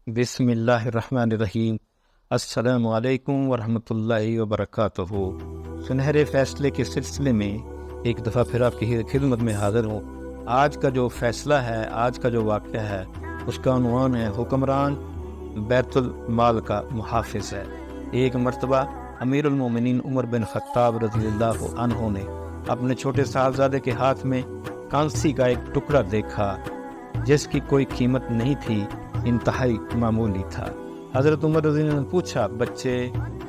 بسم اللہ الرحمن الرحیم۔ السلام علیکم ورحمۃ اللہ وبرکاتہ۔ سنہرے فیصلے کے سلسلے میں ایک دفعہ پھر آپ کی خدمت میں حاضر ہوں۔ آج کا جو فیصلہ ہے، آج کا جو واقعہ ہے، اس کا عنوان ہے حکمران بیت المال کا محافظ ہے۔ ایک مرتبہ امیر المومنین عمر بن خطاب رضی اللہ عنہ نے اپنے چھوٹے صاحبزادے کے ہاتھ میں کانسی کا ایک ٹکڑا دیکھا جس کی کوئی قیمت نہیں تھی، انتہائی معمولی تھا۔ حضرت عمر رضی اللہ عنہ نے پوچھا، بچے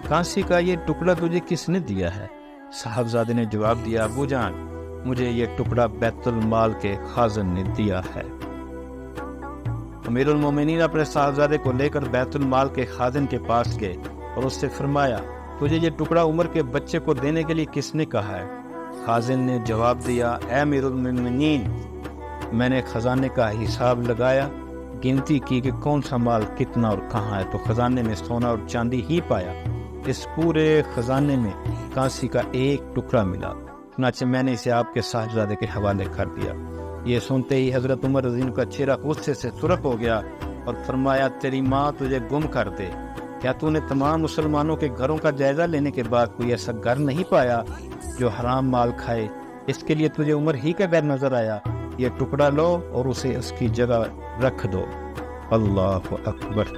کانسی کا یہ ٹکڑا تجھے کس نے دیا ہے؟ صاحبزادے نے جواب دیا، ابو جان، مجھے یہ ٹکڑا بیت المال کے خازن نے دیا ہے۔ امیر المومنین اپنے صاحبزادے کو لے کر بیت المال کے خازن کے پاس گئے اور اس سے فرمایا، تجھے یہ ٹکڑا عمر کے بچے کو دینے کے لیے کس نے کہا ہے؟ خازن نے جواب دیا، اے امیر المومنین، میں نے خزانے کا حساب لگایا، گنتی کی کہ کون سا مال کتنا اور کہاں ہے، تو خزانے میں سونا اور چاندی ہی پایا۔ اس پورے خزانے میں کانسی کا ایک ٹکڑا ملا، چنانچہ میں نے اسے آپ کے صاحبزادے کے حوالے کر دیا۔ یہ سنتے ہی حضرت عمر رضی اللہ عنہ کا چہرہ غصے سے سرخ ہو گیا اور فرمایا، تیری ماں تجھے گم کر دے، کیا تو نے تمام مسلمانوں کے گھروں کا جائزہ لینے کے بعد کوئی ایسا گھر نہیں پایا جو حرام مال کھائے؟ اس کے لیے تجھے عمر ہی کا گھر نظر آیا؟ یہ ٹکڑا لو اور اسے اس کی جگہ رکھ دو۔ اللہ اکبر۔